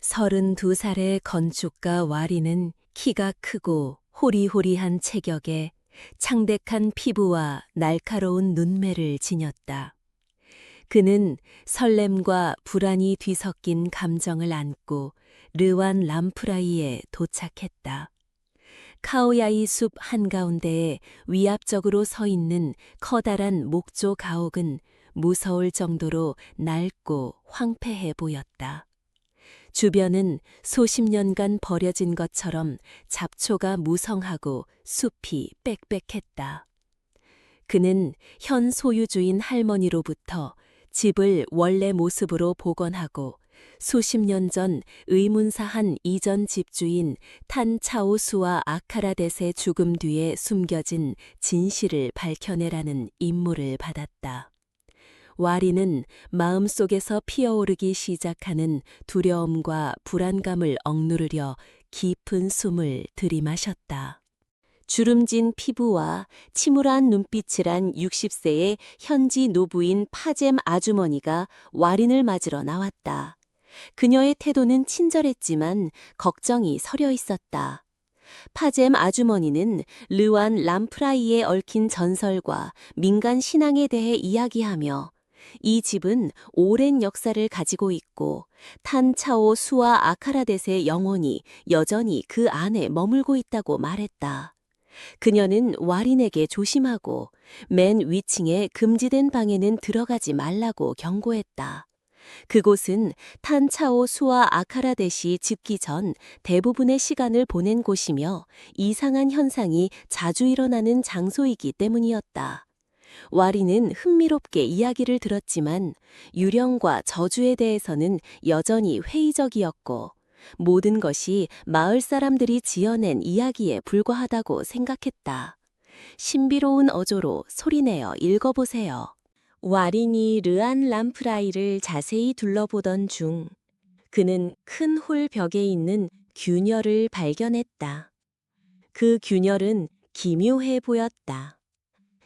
32살의 건축가 와리는 키가 크고 호리호리한 체격에 창백한 피부와 날카로운 눈매를 지녔다. 그는 설렘과 불안이 뒤섞인 감정을 안고 르완 람프라이에 도착했다. 카오야이 숲 한가운데에 위압적으로 서 있는 커다란 목조 가옥은 무서울 정도로 낡고 황폐해 보였다. 주변은 수십 년간 버려진 것처럼 잡초가 무성하고 숲이 빽빽했다. 그는 현 소유주인 할머니로부터 집을 원래 모습으로 복원하고 수십 년 전 의문사한 이전 집주인 탄차오수와 아카라댓의 죽음 뒤에 숨겨진 진실을 밝혀내라는 임무를 받았다. 와리는 마음속에서 피어오르기 시작하는 두려움과 불안감을 억누르려 깊은 숨을 들이마셨다. 주름진 피부와 침울한 눈빛을 한 60세의 현지 노부인 파젬 아주머니가 와린을 맞으러 나왔다. 그녀의 태도는 친절했지만 걱정이 서려 있었다. 파젬 아주머니는 르완 람프라이에 얽힌 전설과 민간 신앙에 대해 이야기하며 이 집은 오랜 역사를 가지고 있고 탄차오 수와 아카라댓의 영혼이 여전히 그 안에 머물고 있다고 말했다. 그녀는 와린에게 조심하고 맨 위층의 금지된 방에는 들어가지 말라고 경고했다. 그곳은 탄차오 수와 아카라댓이 죽기 전 대부분의 시간을 보낸 곳이며 이상한 현상이 자주 일어나는 장소이기 때문이었다. 와리는 흥미롭게 이야기를 들었지만 유령과 저주에 대해서는 여전히 회의적이었고 모든 것이 마을 사람들이 지어낸 이야기에 불과하다고 생각했다. 신비로운 어조로 소리내어 읽어보세요. 와린이 르안 람프라이를 자세히 둘러보던 중 그는 큰 홀 벽에 있는 균열을 발견했다. 그 균열은 기묘해 보였다.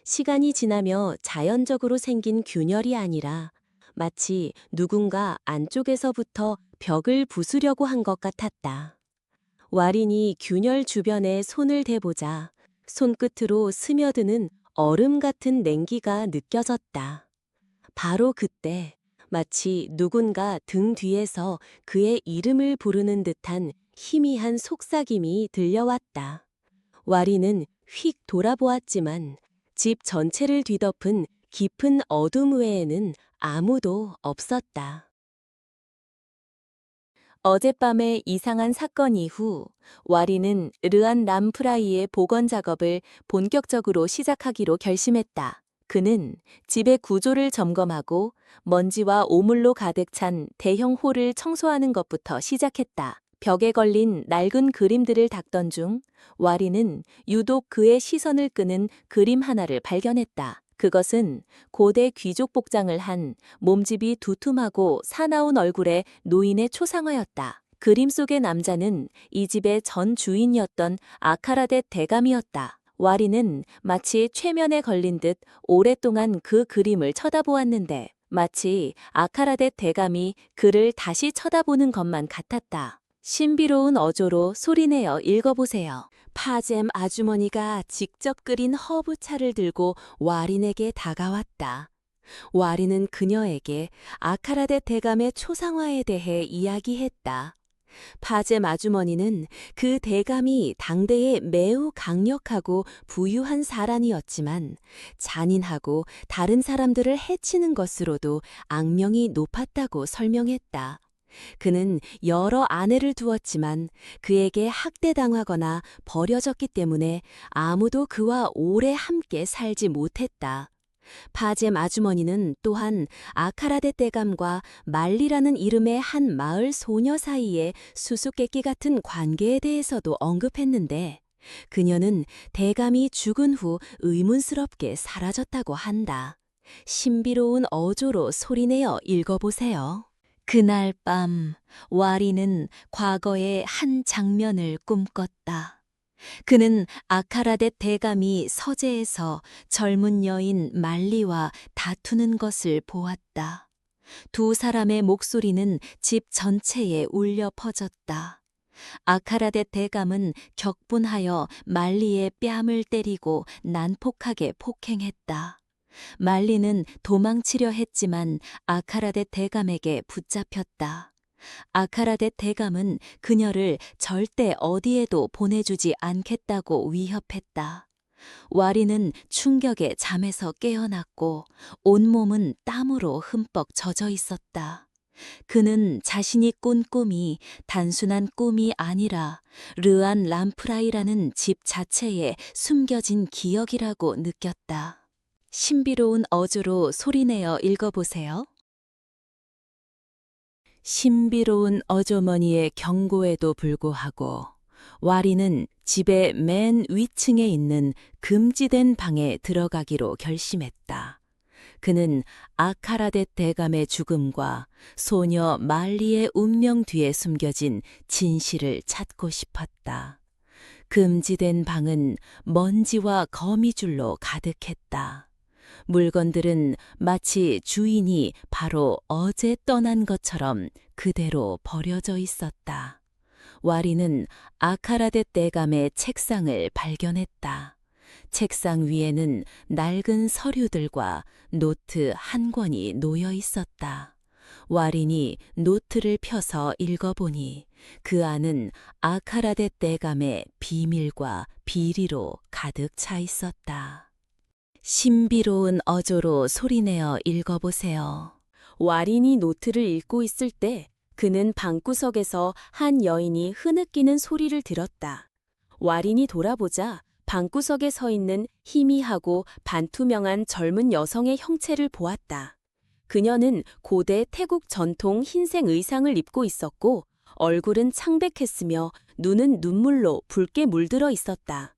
시간이 지나며 자연적으로 생긴 균열이 아니라 마치 누군가 안쪽에서부터 벽을 부수려고 한 것 같았다. 와린이 균열 주변에 손을 대보자 손끝으로 스며드는 얼음 같은 냉기가 느껴졌다. 바로 그때 마치 누군가 등 뒤에서 그의 이름을 부르는 듯한 희미한 속삭임이 들려왔다. 와린은 휙 돌아보았지만 집 전체를 뒤덮은 깊은 어둠 외에는 아무도 없었다. 어젯밤의 이상한 사건 이후 와리는 르안 람프라이의 복원 작업을 본격적으로 시작하기로 결심했다. 그는 집의 구조를 점검하고 먼지와 오물로 가득 찬 대형 홀을 청소하는 것부터 시작했다. 벽에 걸린 낡은 그림들을 닦던 중 와리는 유독 그의 시선을 끄는 그림 하나를 발견했다. 그것은 고대 귀족 복장을 한 몸집이 두툼하고 사나운 얼굴의 노인의 초상화였다. 그림 속의 남자는 이 집의 전 주인이었던 아카라댓 대감이었다. 와리는 마치 최면에 걸린 듯 오랫동안 그 그림을 쳐다보았는데 마치 아카라댓 대감이 그를 다시 쳐다보는 것만 같았다. 신비로운 어조로 소리내어 읽어보세요. 파젬 아주머니가 직접 끓인 허브차를 들고 와린에게 다가왔다. 와린은 그녀에게 아카라댓 대감의 초상화에 대해 이야기했다. 파젬 아주머니는 그 대감이 당대에 매우 강력하고 부유한 사람이었지만 잔인하고 다른 사람들을 해치는 것으로도 악명이 높았다고 설명했다. 그는 여러 아내를 두었지만 그에게 학대당하거나 버려졌기 때문에 아무도 그와 오래 함께 살지 못했다. 파젬 아주머니는 또한 아카라댓 대감과 말리라는 이름의 한 마을 소녀 사이의 수수께끼 같은 관계에 대해서도 언급했는데 그녀는 대감이 죽은 후 의문스럽게 사라졌다고 한다. 신비로운 어조로 소리내어 읽어보세요. 그날 밤 와리는 과거의 한 장면을 꿈꿨다. 그는 아카라댓 대감이 서재에서 젊은 여인 말리와 다투는 것을 보았다. 두 사람의 목소리는 집 전체에 울려 퍼졌다. 아카라데 대감은 격분하여 말리의 뺨을 때리고 난폭하게 폭행했다. 말리는 도망치려 했지만 아카라데 대감에게 붙잡혔다. 아카라데 대감은 그녀를 절대 어디에도 보내주지 않겠다고 위협했다. 와리는 충격에 잠에서 깨어났고 온몸은 땀으로 흠뻑 젖어 있었다. 그는 자신이 꾼 꿈이 단순한 꿈이 아니라 르안 람프라이라는 집 자체에 숨겨진 기억이라고 느꼈다. 신비로운 어조로 소리내어 읽어보세요. 신비로운 어조머니의 경고에도 불구하고 와리는 집의 맨 위층에 있는 금지된 방에 들어가기로 결심했다. 그는 아카라데 대감의 죽음과 소녀 말리의 운명 뒤에 숨겨진 진실을 찾고 싶었다. 금지된 방은 먼지와 거미줄로 가득했다. 물건들은 마치 주인이 바로 어제 떠난 것처럼 그대로 버려져 있었다. 와리는 아카라데 대감의 책상을 발견했다. 책상 위에는 낡은 서류들과 노트 한 권이 놓여 있었다. 와린이 노트를 펴서 읽어보니 그 안은 아카라데 대감의 비밀과 비리로 가득 차 있었다. 신비로운 어조로 소리내어 읽어보세요. 와린이 노트를 읽고 있을 때 그는 방구석에서 한 여인이 흐느끼는 소리를 들었다. 와린이 돌아보자 방구석에 서 있는 희미하고 반투명한 젊은 여성의 형체를 보았다. 그녀는 고대 태국 전통 흰색 의상을 입고 있었고 얼굴은 창백했으며 눈은 눈물로 붉게 물들어 있었다.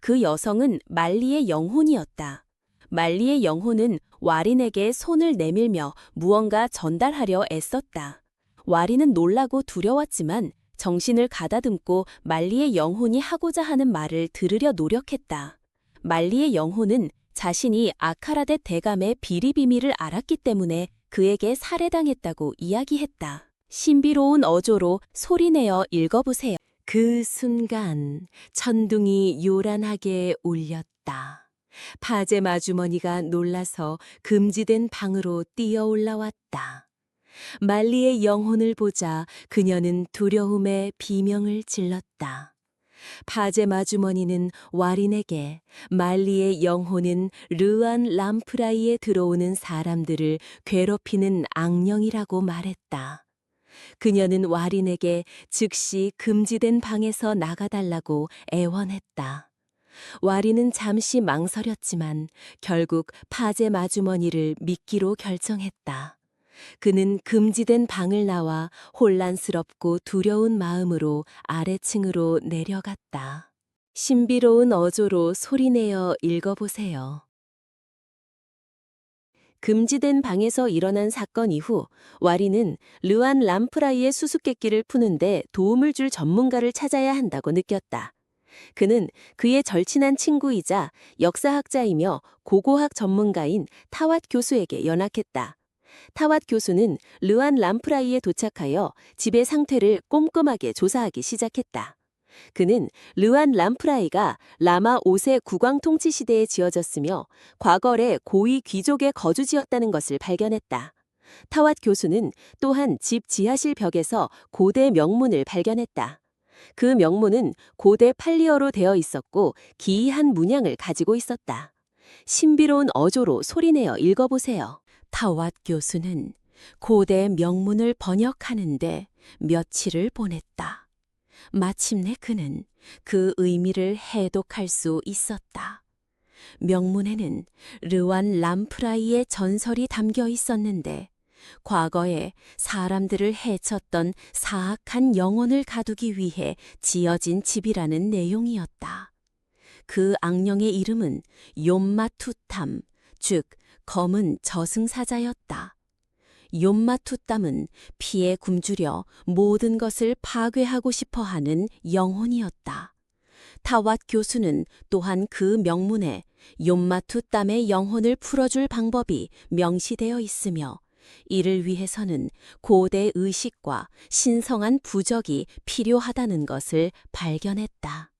그 여성은 말리의 영혼이었다. 말리의 영혼은 와린에게 손을 내밀며 무언가 전달하려 애썼다. 와린은 놀라고 두려웠지만 정신을 가다듬고 말리의 영혼이 하고자 하는 말을 들으려 노력했다. 말리의 영혼은 자신이 아카라데 대감의 비리 비밀을 알았기 때문에 그에게 살해당했다고 이야기했다. 신비로운 어조로 소리내어 읽어보세요. 그 순간 천둥이 요란하게 울렸다. 파제 마주머니가 놀라서 금지된 방으로 뛰어 올라왔다. 말리의 영혼을 보자 그녀는 두려움에 비명을 질렀다. 파제 마주머니는 와린에게 말리의 영혼은 르안 람프라이에 들어오는 사람들을 괴롭히는 악령이라고 말했다. 그녀는 와린에게 즉시 금지된 방에서 나가달라고 애원했다. 와린은 잠시 망설였지만 결국 파제 마주머니를 믿기로 결정했다. 그는 금지된 방을 나와 혼란스럽고 두려운 마음으로 아래층으로 내려갔다. 신비로운 어조로 소리내어 읽어보세요. 금지된 방에서 일어난 사건 이후 와리는 르안 람프라이의 수수께끼를 푸는데 도움을 줄 전문가를 찾아야 한다고 느꼈다. 그는 그의 절친한 친구이자 역사학자이며 고고학 전문가인 타왓 교수에게 연락했다. 타왓 교수는 르안 람프라이에 도착하여 집의 상태를 꼼꼼하게 조사하기 시작했다. 그는 르안 람프라이가 라마 5세 국왕 통치 시대에 지어졌으며 과거에 고위 귀족의 거주지였다는 것을 발견했다. 타왓 교수는 또한 집 지하실 벽에서 고대 명문을 발견했다. 그 명문은 고대 팔리어로 되어 있었고 기이한 문양을 가지고 있었다. 신비로운 어조로 소리내어 읽어보세요. 타왓 교수는 고대 명문을 번역하는데 며칠을 보냈다. 마침내 그는 그 의미를 해독할 수 있었다. 명문에는 르완 람프라이의 전설이 담겨 있었는데 과거에 사람들을 해쳤던 사악한 영혼을 가두기 위해 지어진 집이라는 내용이었다. 그 악령의 이름은 욤마투탐, 즉 검은 저승사자였다. 욤마투탐은 피에 굶주려 모든 것을 파괴하고 싶어하는 영혼이었다. 타왓 교수는 또한 그 명문에 욤마투탐의 영혼을 풀어줄 방법이 명시되어 있으며 이를 위해서는 고대 의식과 신성한 부적이 필요하다는 것을 발견했다.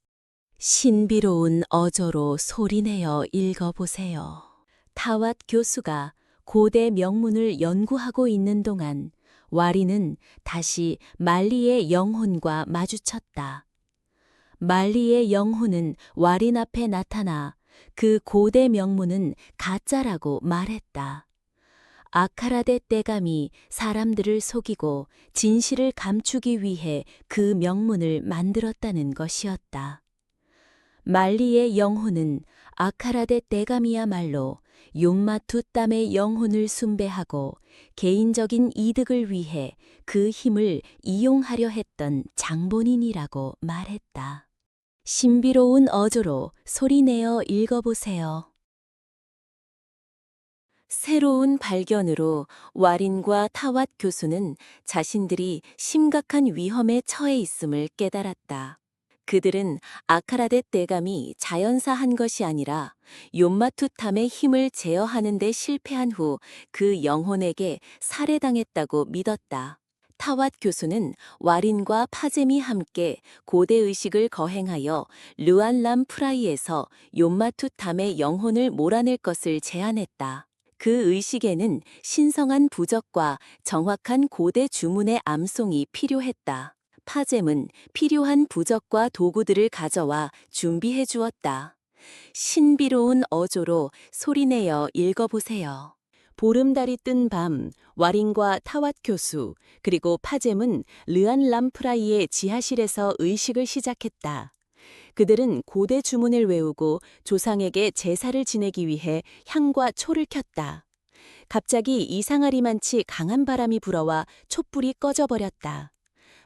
신비로운 어조로 소리내어 읽어보세요. 타왓 교수가 고대 명문을 연구하고 있는 동안 와리는 다시 말리의 영혼과 마주쳤다. 말리의 영혼은 와린 앞에 나타나 그 고대 명문은 가짜라고 말했다. 아카라데 떼감이 사람들을 속이고 진실을 감추기 위해 그 명문을 만들었다는 것이었다. 말리의 영혼은 아카라데 떼감이야말로 욤마투 땀의 영혼을 숭배하고 개인적인 이득을 위해 그 힘을 이용하려 했던 장본인이라고 말했다. 신비로운 어조로 소리내어 읽어보세요. 새로운 발견으로 와린과 타왓 교수는 자신들이 심각한 위험에 처해 있음을 깨달았다. 그들은 아카라데 떼감이 자연사한 것이 아니라 욤마투탐의 힘을 제어하는 데 실패한 후 그 영혼에게 살해당했다고 믿었다. 타왓 교수는 와린과 파젬이 함께 고대 의식을 거행하여 르안람 프라이에서 욤마투탐의 영혼을 몰아낼 것을 제안했다. 그 의식에는 신성한 부적과 정확한 고대 주문의 암송이 필요했다. 파젬은 필요한 부적과 도구들을 가져와 준비해 주었다. 신비로운 어조로 소리내어 읽어보세요. 보름달이 뜬 밤, 와린과 타왓 교수, 그리고 파젬은 르안람프라이의 지하실에서 의식을 시작했다. 그들은 고대 주문을 외우고 조상에게 제사를 지내기 위해 향과 초를 켰다. 갑자기 이상하리만치 강한 바람이 불어와 촛불이 꺼져버렸다.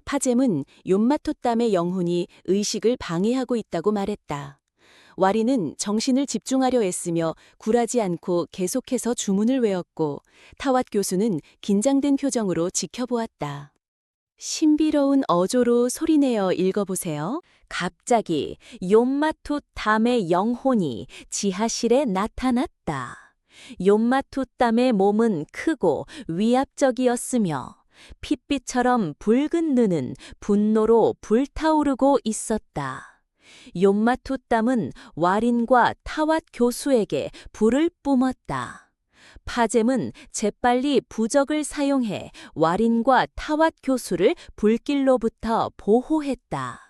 파젬은 욤마토땀의 영혼이 의식을 방해하고 있다고 말했다. 와리는 정신을 집중하려 애쓰며 굴하지 않고 계속해서 주문을 외웠고 타왓 교수는 긴장된 표정으로 지켜보았다. 신비로운 어조로 소리내어 읽어보세요. 갑자기 욤마토땀의 영혼이 지하실에 나타났다. 욤마토땀의 몸은 크고 위압적이었으며 핏빛처럼 붉은 눈은 분노로 불타오르고 있었다. 욤마토땀은 와린과 타왓 교수에게 불을 뿜었다. 파젬은 재빨리 부적을 사용해 와린과 타왓 교수를 불길로부터 보호했다.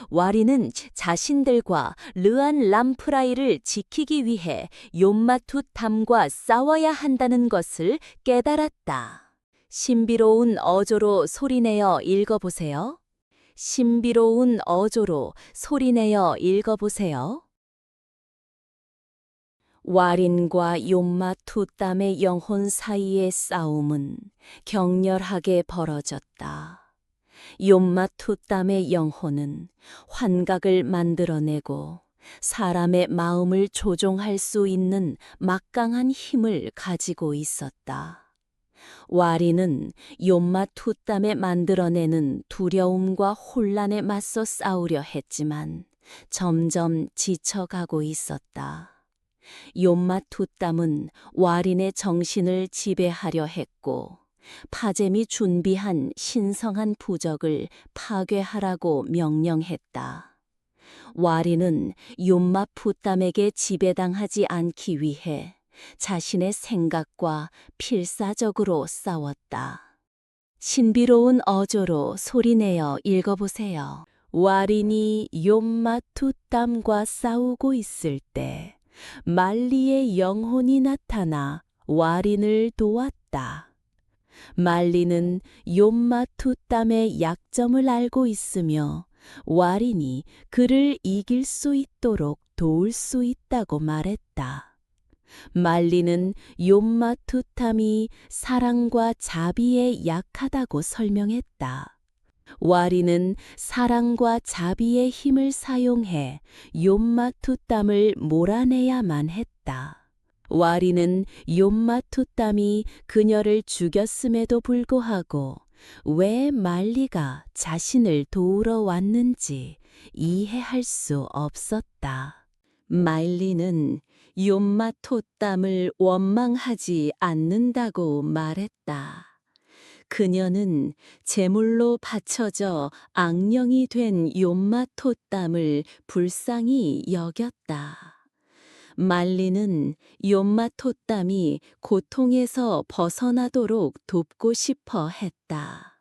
와린은 자신들과 르안 람프라이를 지키기 위해 욤마투탐과 싸워야 한다는 것을 깨달았다. 신비로운 어조로 소리내어 읽어보세요. 신비로운 어조로 소리내어 읽어보세요. 와린과 욤마투땀의 영혼 사이의 싸움은 격렬하게 벌어졌다. 욤마투땀의 영혼은 환각을 만들어내고 사람의 마음을 조종할 수 있는 막강한 힘을 가지고 있었다. 와린은 욤마투땀에 만들어내는 두려움과 혼란에 맞서 싸우려 했지만 점점 지쳐가고 있었다. 욤마투땀은 와린의 정신을 지배하려 했고 파젬이 준비한 신성한 부적을 파괴하라고 명령했다. 와린은 욤마투땀에게 지배당하지 않기 위해 자신의 생각과 필사적으로 싸웠다. 신비로운 어조로 소리내어 읽어보세요. 와린이 욤마투땀과 싸우고 있을 때 말리의 영혼이 나타나 와린을 도왔다. 말리는 욤마투땀의 약점을 알고 있으며 와린이 그를 이길 수 있도록 도울 수 있다고 말했다. 말리는 욤마투탐이 사랑과 자비에 약하다고 설명했다. 와리는 사랑과 자비의 힘을 사용해 욤마투땀을 몰아내야만 했다. 와리는 욤마투땀이 그녀를 죽였음에도 불구하고 왜 말리가 자신을 도우러 왔는지 이해할 수 없었다. 말리는 욤마토땀을 원망하지 않는다고 말했다. 그녀는 제물로 바쳐져 악령이 된 욤마토땀을 불쌍히 여겼다. 말리는 욤마토땀이 고통에서 벗어나도록 돕고 싶어 했다.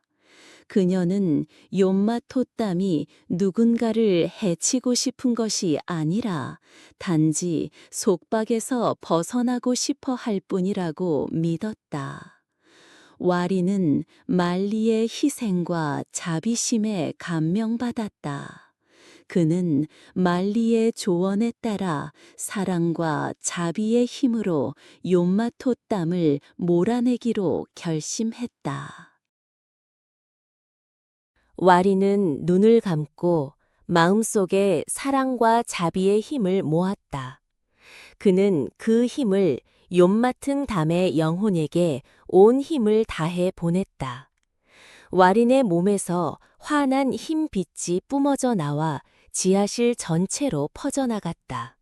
그녀는 욤마토땀이 누군가를 해치고 싶은 것이 아니라 단지 속박에서 벗어나고 싶어 할 뿐이라고 믿었다. 와리는 말리의 희생과 자비심에 감명받았다. 그는 말리의 조언에 따라 사랑과 자비의 힘으로 욤마토땀을 몰아내기로 결심했다. 와리는 눈을 감고 마음속에 사랑과 자비의 힘을 모았다. 그는 그 힘을 욤마튼 담의 영혼에게 온 힘을 다해 보냈다. 와린의 몸에서 환한 흰 빛이 뿜어져 나와 지하실 전체로 퍼져나갔다.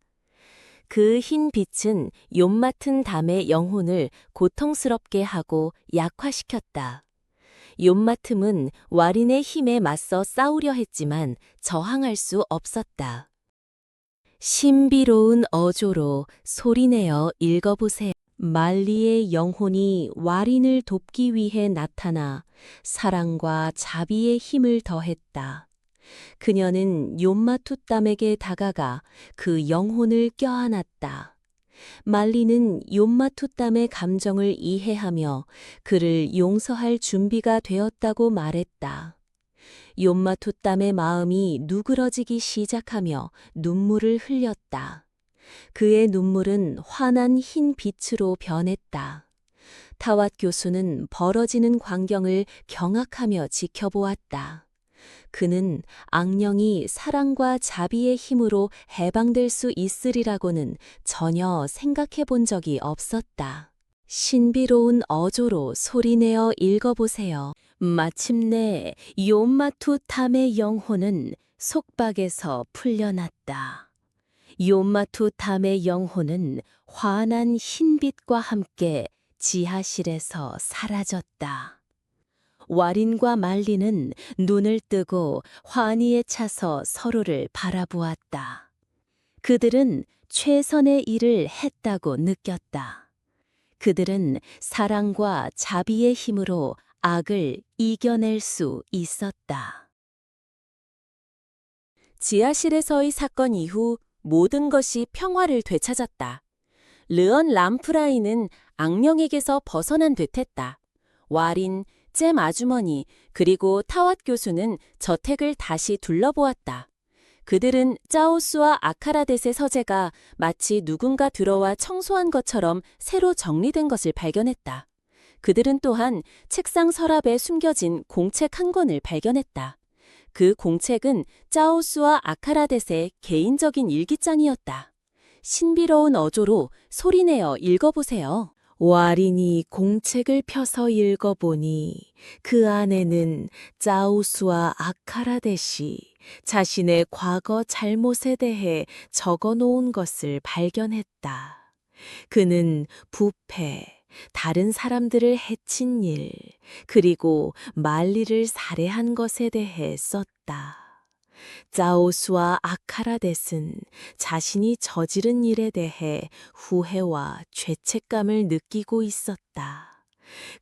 그 흰 빛은 욤마튼 담의 영혼을 고통스럽게 하고 약화시켰다. 욤마틈은 와린의 힘에 맞서 싸우려 했지만 저항할 수 없었다. 신비로운 어조로 소리내어 읽어보세요. 말리의 영혼이 와린을 돕기 위해 나타나 사랑과 자비의 힘을 더했다. 그녀는 욤마투땀에게 다가가 그 영혼을 껴안았다. 말리는 욤마투땀의 감정을 이해하며 그를 용서할 준비가 되었다고 말했다. 욤마투땀의 마음이 누그러지기 시작하며 눈물을 흘렸다. 그의 눈물은 환한 흰 빛으로 변했다. 타왓 교수는 벌어지는 광경을 경악하며 지켜보았다. 그는 악령이 사랑과 자비의 힘으로 해방될 수 있으리라고는 전혀 생각해 본 적이 없었다. 신비로운 어조로 소리내어 읽어보세요. 마침내 욤마투탐의 영혼은 속박에서 풀려났다. 욤마투탐의 영혼은 환한 흰빛과 함께 지하실에서 사라졌다. 와린과 말리는 눈을 뜨고 환희에 차서 서로를 바라보았다. 그들은 최선의 일을 했다고 느꼈다. 그들은 사랑과 자비의 힘으로 악을 이겨낼 수 있었다. 지하실에서의 사건 이후 모든 것이 평화를 되찾았다. 르언 람프라이는 악령에게서 벗어난 듯했다. 와린, 잼 아주머니, 그리고 타왓 교수는 저택을 다시 둘러보았다. 그들은 짜오스와 아카라댓의 서재가 마치 누군가 들어와 청소한 것처럼 새로 정리된 것을 발견했다. 그들은 또한 책상 서랍에 숨겨진 공책 한 권을 발견했다. 그 공책은 짜오스와 아카라댓의 개인적인 일기장이었다. 신비로운 어조로 소리내어 읽어보세요. 와린이 공책을 펴서 읽어보니 그 안에는 짜오스와 아카라댓이 자신의 과거 잘못에 대해 적어놓은 것을 발견했다. 그는 부패, 다른 사람들을 해친 일, 그리고 말리를 살해한 것에 대해 썼다. 짜오스와 아카라댓은 자신이 저지른 일에 대해 후회와 죄책감을 느끼고 있었다.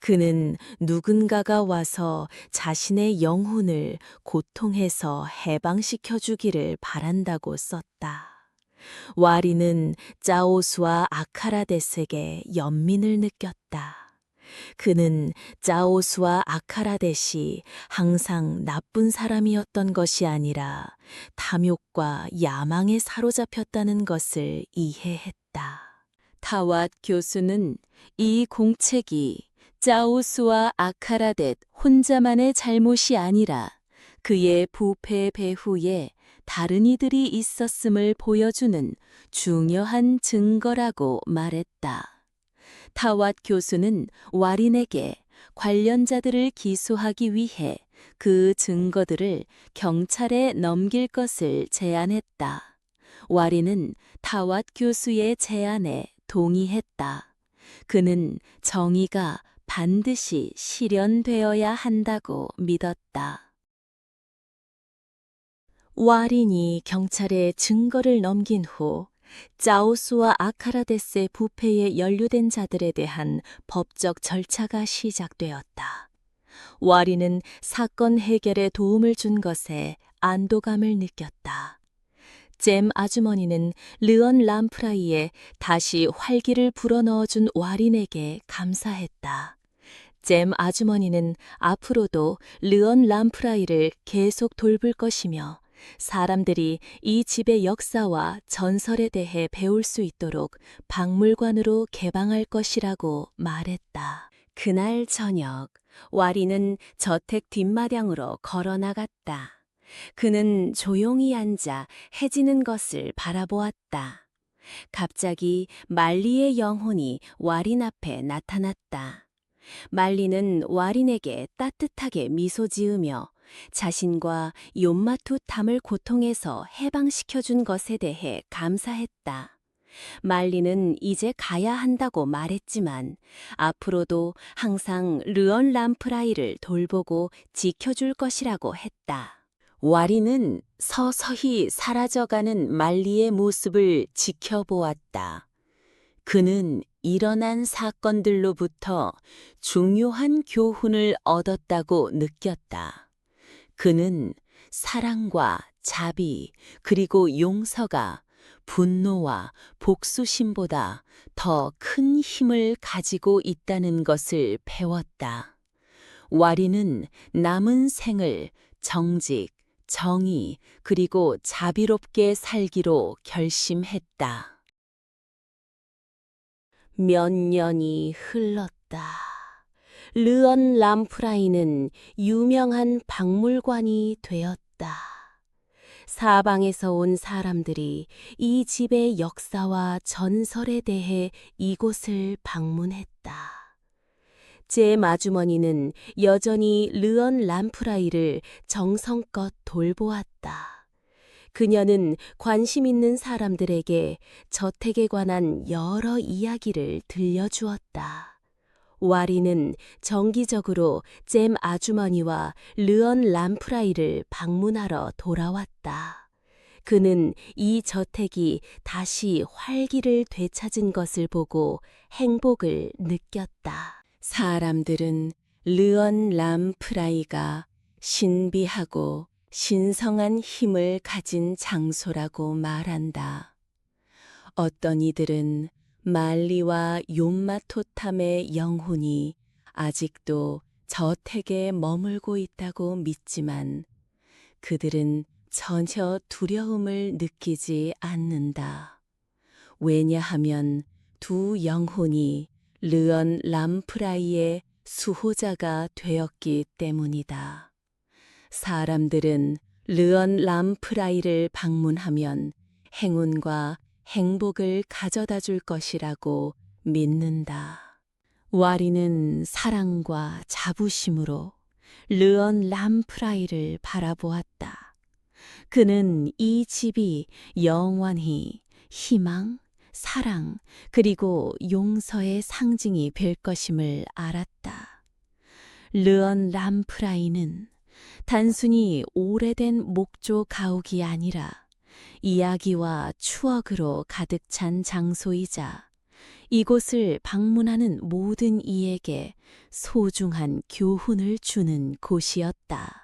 그는 누군가가 와서 자신의 영혼을 고통에서 해방시켜 주기를 바란다고 썼다. 와리는 짜오스와 아카라댓에게 연민을 느꼈다. 그는 짜오스와 아카라댓이 항상 나쁜 사람이었던 것이 아니라 탐욕과 야망에 사로잡혔다는 것을 이해했다. 타왓 교수는 이 공책이 짜오스와 아카라댓 혼자만의 잘못이 아니라 그의 부패 배후에 다른 이들이 있었음을 보여주는 중요한 증거라고 말했다. 타왓 교수는 와린에게 관련자들을 기소하기 위해 그 증거들을 경찰에 넘길 것을 제안했다. 와리는 타왓 교수의 제안에 동의했다. 그는 정의가 반드시 실현되어야 한다고 믿었다. 와린이 경찰에 증거를 넘긴 후 짜오수와 아카라데스의 부패에 연루된 자들에 대한 법적 절차가 시작되었다. 와린은 사건 해결에 도움을 준 것에 안도감을 느꼈다. 잼 아주머니는 르언 람프라이에 다시 활기를 불어넣어준 와린에게 감사했다. 잼 아주머니는 앞으로도 르언 람프라이를 계속 돌볼 것이며 사람들이 이 집의 역사와 전설에 대해 배울 수 있도록 박물관으로 개방할 것이라고 말했다. 그날 저녁, 와리는 저택 뒷마당으로 걸어 나갔다. 그는 조용히 앉아 해지는 것을 바라보았다. 갑자기 말리의 영혼이 와린 앞에 나타났다. 말리는 와린에게 따뜻하게 미소 지으며 자신과 욤마투탐을 고통에서 해방시켜준 것에 대해 감사했다. 말리는 이제 가야 한다고 말했지만 앞으로도 항상 르언 람프라이를 돌보고 지켜줄 것이라고 했다. 와리는 서서히 사라져가는 말리의 모습을 지켜보았다. 그는 일어난 사건들로부터 중요한 교훈을 얻었다고 느꼈다. 그는 사랑과 자비 그리고 용서가 분노와 복수심보다 더 큰 힘을 가지고 있다는 것을 배웠다. 와리는 남은 생을 정직, 정의 그리고 자비롭게 살기로 결심했다. 몇 년이 흘렀다. 르언 람프라이는 유명한 박물관이 되었다. 사방에서 온 사람들이 이 집의 역사와 전설에 대해 이곳을 방문했다. 제 마주머니는 여전히 르언 람프라이를 정성껏 돌보았다. 그녀는 관심 있는 사람들에게 저택에 관한 여러 이야기를 들려주었다. 와리는 정기적으로 잼 아주머니와 르언 람프라이를 방문하러 돌아왔다. 그는 이 저택이 다시 활기를 되찾은 것을 보고 행복을 느꼈다. 사람들은 르언 람프라이가 신비하고 신성한 힘을 가진 장소라고 말한다. 어떤 이들은 말리와 욤마토탐의 영혼이 아직도 저택에 머물고 있다고 믿지만 그들은 전혀 두려움을 느끼지 않는다. 왜냐하면 두 영혼이 르언 람프라이의 수호자가 되었기 때문이다. 사람들은 르언 람프라이를 방문하면 행운과 행복을 가져다 줄 것이라고 믿는다. 와리는 사랑과 자부심으로 르언 람프라이를 바라보았다. 그는 이 집이 영원히 희망, 사랑, 그리고 용서의 상징이 될 것임을 알았다. 르언 람프라이는 단순히 오래된 목조 가옥이 아니라 이야기와 추억으로 가득 찬 장소이자 이곳을 방문하는 모든 이에게 소중한 교훈을 주는 곳이었다.